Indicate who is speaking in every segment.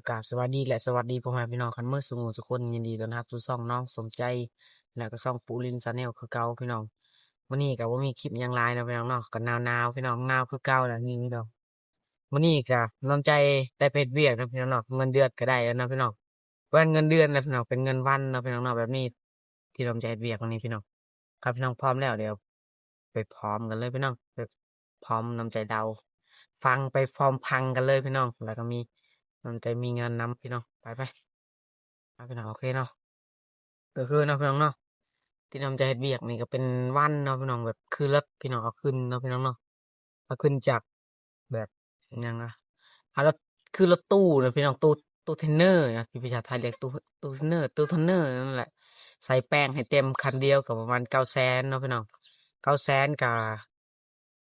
Speaker 1: กราบสวัสดีและสวัสดีพ่อแม่พี่น้องคันเมื่อสุขสุคนยินดีต้อนรับสู่ช่องน้องสมใจและก็ช่องปูลินชาแนลคือเก่าพี่น้องวันนี้ก็บ่มีคลิปหยังหลายเนาะพี่น้องเนาะก็หนาวๆพี่น้องหนาวคือเก่าแหละนี่พี่น้องวันนี้ก็น้ำใจได้ไปเฮ็ดเวียกเนาะพี่น้องเนาะเงินเดือนก็ได้แล้วเนาะพี่น้องวันเงินเดือนแล้วพี่น้องเป็นเงินวันเนาะพี่น้องเนาะแบบนี้ที่น้ำใจเฮ็ดเวียกวันนี้พี่น้องครับพี่น้องพร้อมแล้วเดี๋ยวไปพร้อมกันเลยพี่น้องไปพร้อมน้ำใจเดาฟังไปพร้อมพังกันเลยพี่น้องแล้วก็มี มันจะมีเงินนำพี่น้องไปพี่น้องโอเคเนาะก็คือเนาะพี่น้องเนาะที่น้องจะเฮ็ดเวียกนี่ก็เป็นวันเนาะพี่น้องแบบคือรถพี่น้องเอาขึ้นเนาะพี่น้องเนาะเอาขึ้นจากแบบยังอะรถคือรถตู้เนาะพี่น้องตู้เทรนเนอร์นะที่ภาษาไทยเรียกตู้เทรนเนอร์ตู้เทรนเนอร์นั่นแหละใส่แป้งให้เต็มคันเดียวก็ประมาณ900,000เนาะพี่น้อง900,000กับ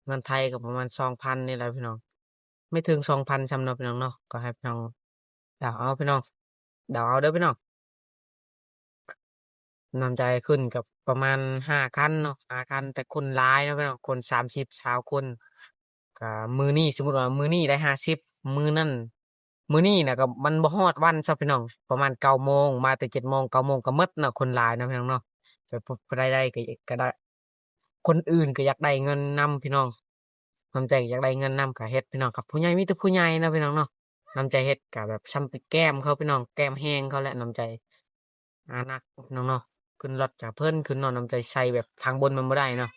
Speaker 1: เงินไทยก็ประมาณ2,000นี่แหละพี่น้องไม่ถึง2,000ซ้ำเนาะพี่น้องเนาะก็ให้พี่น้องเดาเอาพี่น้องเดาเอาเด้อพี่น้อง นำใจขึ้นกับประมาณ5 คันเนาะ5 คันแต่คนร้ายเนาะพี่น้องคน30 20 คนก็มือนี้สมมุติว่ามือนี้ได้50มือนั่นมื้อนี้น่ะก็มันบ่ฮอดวันซับพี่น้องประมาณ9 โมงมาแต่7 โมง9 โมงก็หมดเนาะคนหลายเนาะพี่น้องเนาะแต่ผู้ใดได้ก็ได้คนอื่นก็อยากได้เงินนำพี่น้องนำใจอยากได้เงินนำก็เฮ็ดพี่น้องครับผู้ใหญ่มีแต่ผู้ใหญ่เนาะพี่น้องเนาะนำใจเฮ็ดก็แบบส่ำไปแกล้มเขาพี่น้องแกล้มแฮงเขาแหละนำใจนักพี่น้องเนาะ ขึ้นรถจากเพิ่นขึ้นนอนน้ำใจใส่แบบทางบนมันบ่ได้เนาะ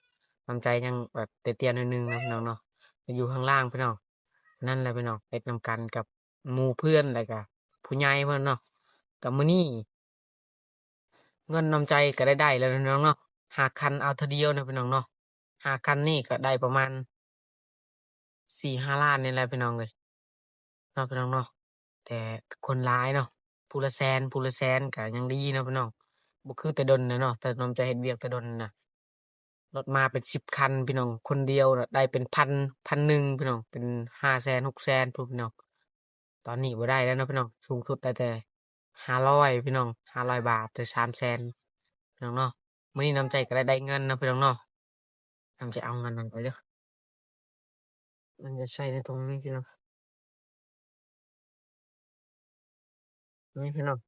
Speaker 1: น้ำใจยังแบบเตี้ยๆหน่อยหนึงนะพี่น้องเนาะอยู่ข้างล่างพี่น้องนั่นแหละพี่น้องเฮ็ดนำกันกับหมู่เพื่อนแล้วก็ผู้ใหญ่เพิ่นเนาะก็มื้อนี้เงินน้ำใจก็ได้แล้วนะพี่น้องเนาะ5 คันเอาเทื่อเดียวนะพี่น้องเนาะ5 คันนี่ก็ได้ประมาณ4-5 ล้านนี่แหละพี่น้องเอ้ยเนาะพี่น้องเนาะแต่คนหลายเนาะผู้ละแสนผู้ละแสนก็ยังดีเนาะพี่น้องบ่คือแต่ดนน่ะเนาะแต่น้ำใจเฮ็ดเวียกแต่ดนน่ะ รถมาเป็น10 คันพี่น้องคนเดียวน่ะได้เป็น1,100พี่น้องเป็น500,000600,000พู้นพี่น้องตอนนี้บ่ได้แล้วเนาะพี่น้องสูงสุดได้แต่500พี่น้อง500 บาทแต่300,000พี่น้องเนาะมื้อนี้น้ำใจก็ได้เงินเนาะพี่น้องเนาะน้ำใจเอาเงินนั้นไปเด้อมันจะใช้ในตรงนี้พี่น้องนี่พี่น้อง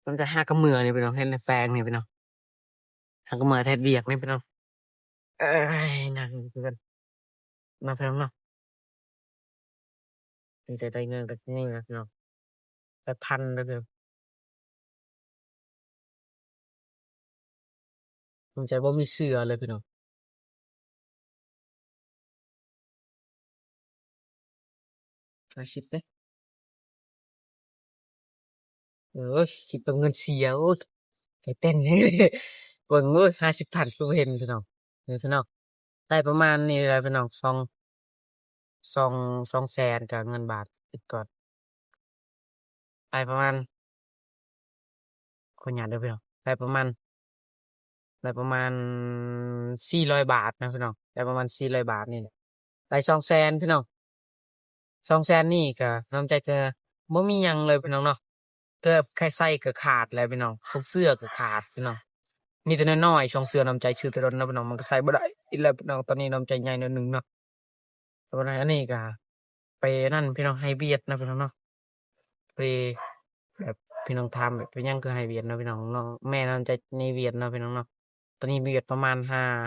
Speaker 1: มันจะหากะมื้อนี่พี่น้องเฮ็ดในแปลงนี่พี่น้องหากะมื้อเฮ็ดเวียกนี่พี่น้องเอ้ยนั่งคือกันเนาะพี่น้องเนาะมีแต่ได้เงินก็นี่นะพี่น้องได้พันเด้อพี่น้องน้ำใจบ่มีเสื้อเลยพี่น้อง50เด้ เออคิดเป็นเงินเสียโอ้ยใจเต้นเลยเบิ่งโอ้ย50,000คือบ่เห็นพี่น้องนี่พี่น้องได้ประมาณนี้แหละพี่น้อง2 200,000กับเงินบาทคิดก่อนได้ประมาณขออนุญาตเด้อพี่น้องได้ประมาณ400 บาทนะพี่น้องได้ประมาณ400 บาทนี่แหละได้200,000พี่น้อง200,000นี่ก็น้ำใจก็บ่มีหยังเลยพี่น้องเนาะเกือบแค่ไส้ก็ขาดแล้วพี่น้องทรงเสื้อก็ขาดพี่น้อง มีแต่น้อยๆช่องเสือน้ำใจชื่อแต่ดนเนาะพี่น้องมันก็ใส่บ่ได้อีกแล้วพี่น้องตอนนี้น้ำใจใหญ่หน่อยหนึ่งเนาะแต่ว่าอันนี้ก็ไปนั่นพี่น้องให้เวียดนะพี่น้องเนาะไปแบบพี่น้องทำแบบไปหยังคือให้เวียดเนาะพี่น้องเนาะแม่น้ำใจในเวียดเนาะพี่น้องเนาะตอนนี้เวียดประมาณ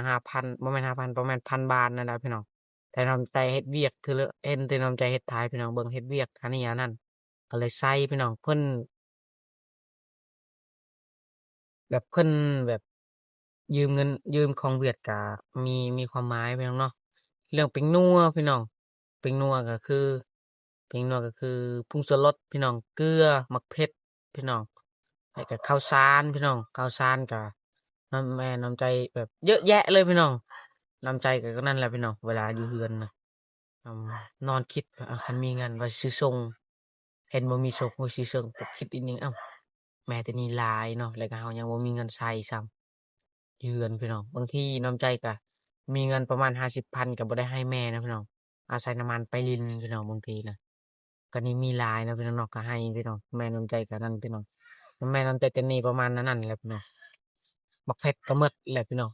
Speaker 1: 5,000บ่แม่น5,000ประมาณ1,000 บาทนั่นแหละพี่น้องแต่น้ำใจเฮ็ดเวียกคือเห็นแต่น้ำใจเฮ็ดทายพี่น้องเบิ่งเฮ็ดเวียกอันนี้อันนั้นก็เลยใส่พี่น้องเพิ่น แบบเพิ่นแบบยืมเงินยืมของเวียดก็มีความหมายพี่น้องเนาะเรื่องเป็งนัวพี่น้องเป็งนัวก็คือเป็งนัวก็คือผงชูรสพี่น้องเกลือมะเผ็ดพี่น้องแล้วก็ข้าวสารพี่น้องข้าวสารก็น้ำแม่น้ำใจแบบเยอะแยะเลยพี่น้องน้ำใจก็นั่นแหละพี่น้องเวลาอยู่เฮือนน่ะนอนคิดคันมีเงินว่าสิซื้อส่งเห็นบ่มีส่งก็สิซื้อก็คิดอีกหนึ่งอ้าว แม่แต่นี่หลายเนาะแล้วก็เรายังบ่มีเงินใช้ซ้ำเยือนพี่น้องบางทีน้ำใจก็มีเงินประมาณ50,000ก็บ่ได้ให้แม่นะพี่น้องอาศัยน้ำมันไปรินพี่น้องบางทีนะก็นี่มีหลายนะพี่น้องเนาะก็ให้พี่น้องแม่น้ำใจก็นั่นพี่น้องแม่น้ำใจแต่นี่ประมาณนั้นแหละพี่น้องบักเผ็ดก็หมดแหละพี่น้อง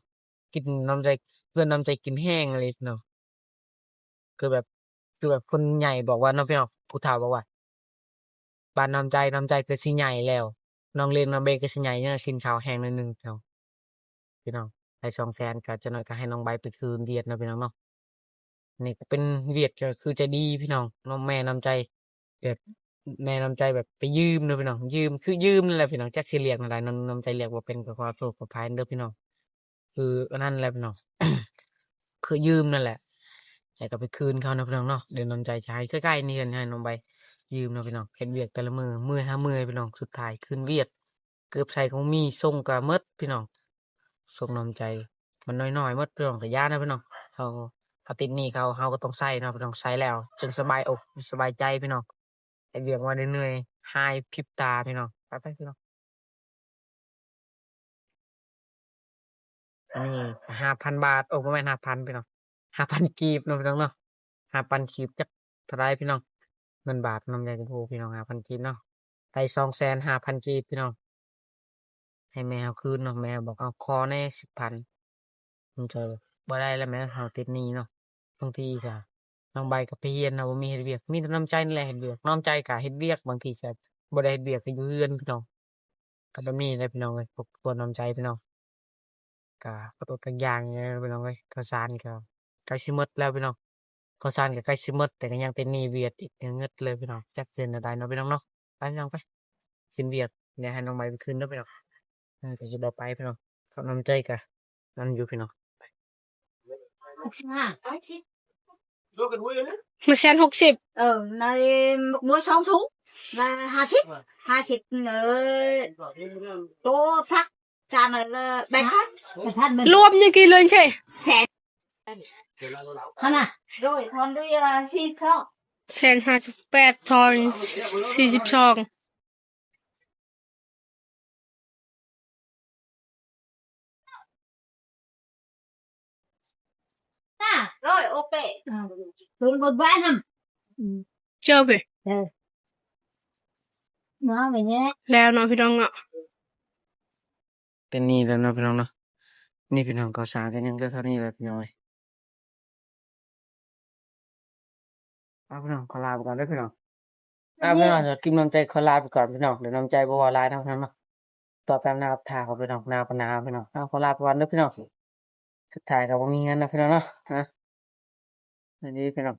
Speaker 1: กินน้ำใจเพื่อนน้ำใจกินแห้งเลยพี่น้องคือแบบคนใหญ่บอกว่าเนาะพี่น้องผู้เฒ่าบอกว่า บ้านน้ำใจก็สิใหญ่แล้วน้องเล่นน้องเบก็สิใหญ่เนี่ยกินข้าวแห้งหน่อยหนึงพี่น้องได้200,000ก็จะน้อยก็ให้น้องใบไปคืนเวียดเนาะพี่น้องเนาะนี่ก็เป็นเวียดก็คือใจดีพี่น้องน้องแม่น้ำใจแบบแม่น้ำใจแบบไปยืมเนาะพี่น้องยืมคือยืมนั่นแหละพี่น้องจักสิเรียกอะไรน้ำใจเรียกว่าเป็นก็ขอโทษขออภัยเด้อพี่น้องคืออันนั้นแหละพี่น้อง คือยืมนั่นแหละแต่ก็ไปคืนเขานะพี่น้องเนาะเดี๋ยวน้ำใจใช้ใกล้ๆนี่กันให้น้องใบยืมเนาะพี่น้องเฮ็ดเวียกแต่ละมือหามือพี่น้องสุดท้ายคืนเวียกเกือบใส่ของมีส่งกะหมดพี่น้องส่งน้ำใจมันน้อยๆหมดพี่น้องก็ย่านะพี่น้องเขาติดหนี้เขาก็ต้องใช้เนาะพี่น้องใช้แล้วจึงสบายอกสบายใจพี่น้องเฮ็ดเวียกมาเหนื่อยๆหายพริบตาพี่น้องไปๆพี่น้องอันนี้5,000 บาทโอ้บ่แม่น5,000พี่น้อง5,000กีบเนาะพี่น้องเนาะ5,000กีบจักเท่าไรพี่น้อง เงินบาทน้ำใจชมพูพี่น้อง5,000กีบเนาะได้250,000กีบพี่น้องให้แม่เอาคืนเนาะแม่บอกเอาขอแน่10,000มันจะบ่ได้แล้วแม่เอาติดหนี้เนาะบางทีก็น้องใบก็ไปเรียนเนาะบ่มีเฮ็ดเวียกมีแต่น้ำใจนี่แหละเฮ็ดเวียกน้ำใจก็เฮ็ดเวียกบางทีก็บ่ได้เฮ็ดเวียกก็อยู่เรือนพี่น้องก็แบบนี้แหละพี่น้องเอ้ยพวกตัวน้ำใจพี่น้องก็ขอโทษทุกอย่างเด้อพี่น้องเอ้ยข้าวสารก็ใกล้สิหมดแล้วพี่น้องข้าวสารก็ใกล้สิหมดแต่ก็ยังเป็นหนี้เวียดอีกเงิดเลยพี่น้องจักเทื่อใดเนาะพี่น้องเนาะไปพี่น้องไป ขึ้นเวียกเนี่ยให้น้องไม้ไปขึ้นเด้อพี่น้องก็สิบ่ไปพี่น้องเขานำใจกะนั่นอยู่พี่น้องมาแสน60
Speaker 2: ในmua xong thú là 50 tô phát trà này là bạch phát mình
Speaker 1: รวมยังกี่เลยใช่
Speaker 2: xẹt hả rồi còn đây là gì không
Speaker 1: 158ทอน42rồi
Speaker 2: ok xuống một bãi nằm
Speaker 1: เจอไป
Speaker 2: nó về nhé
Speaker 1: แล้วเนาะพี่น้องเนาะเป็นนี่แล้วเนาะพี่น้องเนาะนี่พี่น้องก็สร้างกันยังก็เท่านี้แหละพี่น้องพี่น้องขอลาไปก่อนเด้อพี่น้องพี่น้องจะกินน้ำใจขอลาไปก่อนพี่น้องเดี๋ยวน้ำใจบ่ว่าหลายเนาะพี่น้องเนาะต่อไปหน้าท่าเขาพี่น้องหน้าปนาพี่น้องขอลาไปก่อนเด้อพี่น้องสุดท้ายก็บ่มีเงินนะพี่น้องเนาะฮะนี่พี่น้อง